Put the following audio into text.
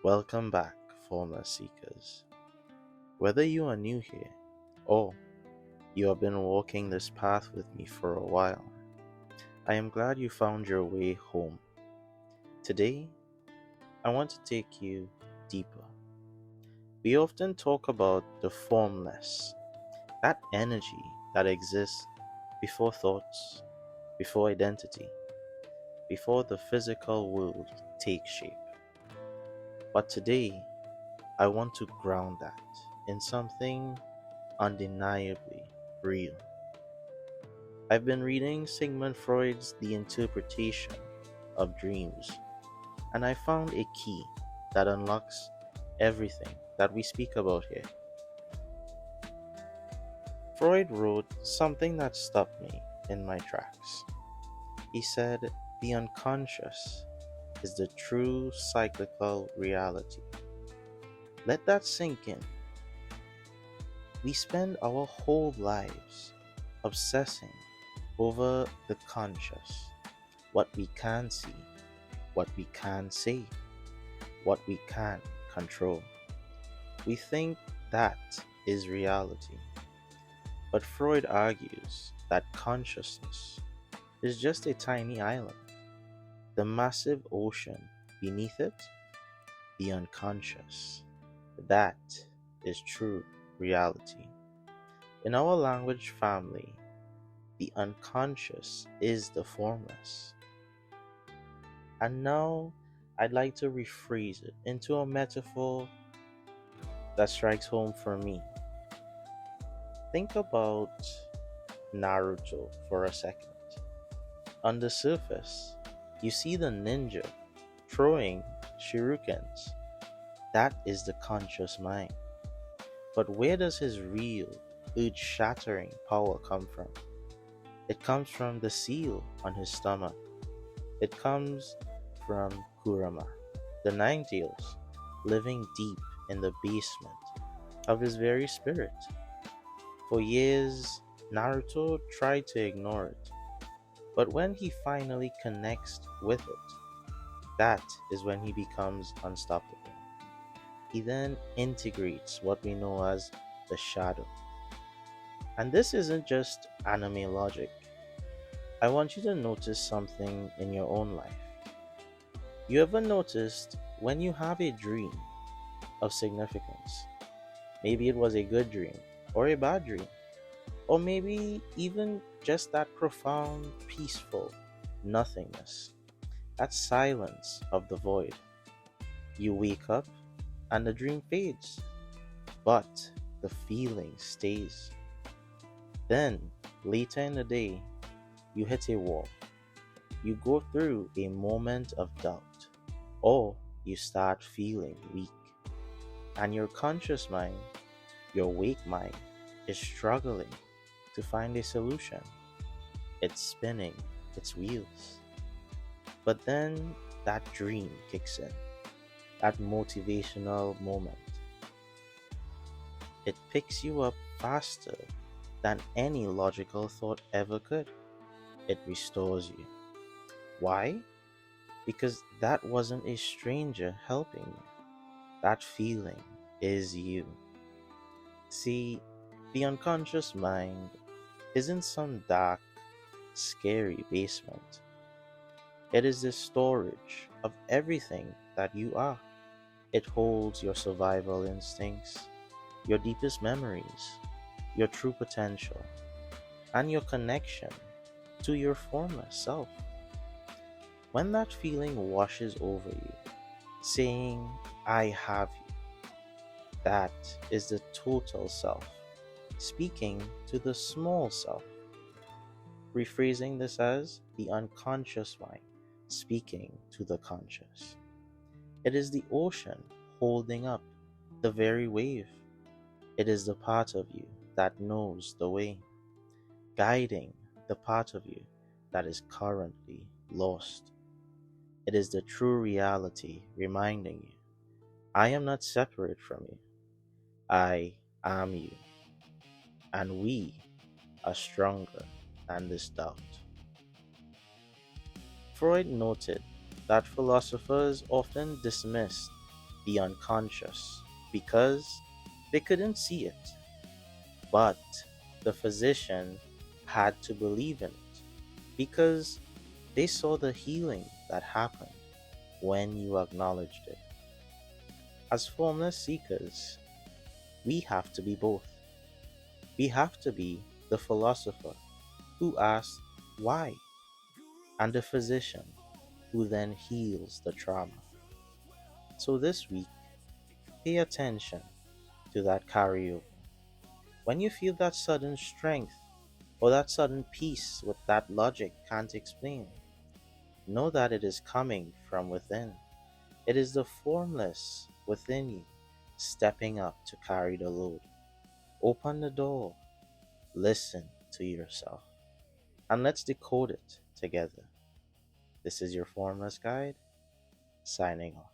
Welcome back, Formless seekers. Whether you are new here or you have been walking this path with me for a while, I am glad you found your way home. Today, I want to take you deeper. We often talk about the formless, that energy that exists before thoughts, before identity, before the physical world takes shape. But today, I want to ground that in something undeniably real. I've been reading Sigmund Freud's The Interpretation of Dreams, and I found a key that unlocks everything that we speak about here. Freud wrote something that stopped me in my tracks. He said, the unconscious is the true cyclical reality. Let that sink in. We spend our whole lives obsessing over the conscious, what we can see, what we can say, what we can control. We think that is reality. But Freud argues that consciousness is just a tiny island. The massive ocean beneath it, the unconscious. That is true reality. In our language family, the unconscious is the formless. And now I'd like to rephrase it into a metaphor that strikes home for me. Think about Naruto for a second. On the surface, you see the ninja throwing shurikens. That is the conscious mind. But where does his real, earth shattering power come from? It comes from the seal on his stomach. It comes from Kurama, the Nine Tails, living deep in the basement of his very spirit. For years, Naruto tried to ignore it, but when he finally connects with it, that is when he becomes unstoppable. He then integrates what we know as the shadow. And this isn't just anime logic. I want you to notice something in your own life. You ever noticed when you have a dream of significance? Maybe it was a good dream or a bad dream, or maybe even just that profound, peaceful nothingness, that silence of the void. You wake up and the dream fades, but the feeling stays. Then, later in the day, you hit a wall. You go through a moment of doubt, or you start feeling weak. And your conscious mind, your awake mind, is struggling to find a solution. It's spinning its wheels. But then that dream kicks in, that motivational moment. It picks you up faster than any logical thought ever could. It restores you. Why? Because that wasn't a stranger helping you. That feeling is you. See, the unconscious mind isn't some dark, scary basement. It is the storage of everything that you are. It holds your survival instincts, your deepest memories, your true potential, and your connection to your former self. When that feeling washes over you, saying, I have you, that is the total self, speaking to the small self. Rephrasing this as the unconscious mind, speaking to the conscious. It is the ocean holding up the very wave. It is the part of you that knows the way, guiding the part of you that is currently lost. It is the true reality reminding you, I am not separate from you. I am you. And we are stronger than this doubt. Freud noted that philosophers often dismissed the unconscious, because they couldn't see it. But the physician had to believe in it because they saw the healing that happened when you acknowledged it. As formless seekers, we have to be both. We have to be the philosopher who asks why, and the physician who then heals the trauma. So this week, pay attention to that carryover. When you feel that sudden strength or that sudden peace with that logic can't explain, know that it is coming from within. It is the formless within you stepping up to carry the load. Open the door, listen to yourself, and let's decode it together. This is your Formless Guide, signing off.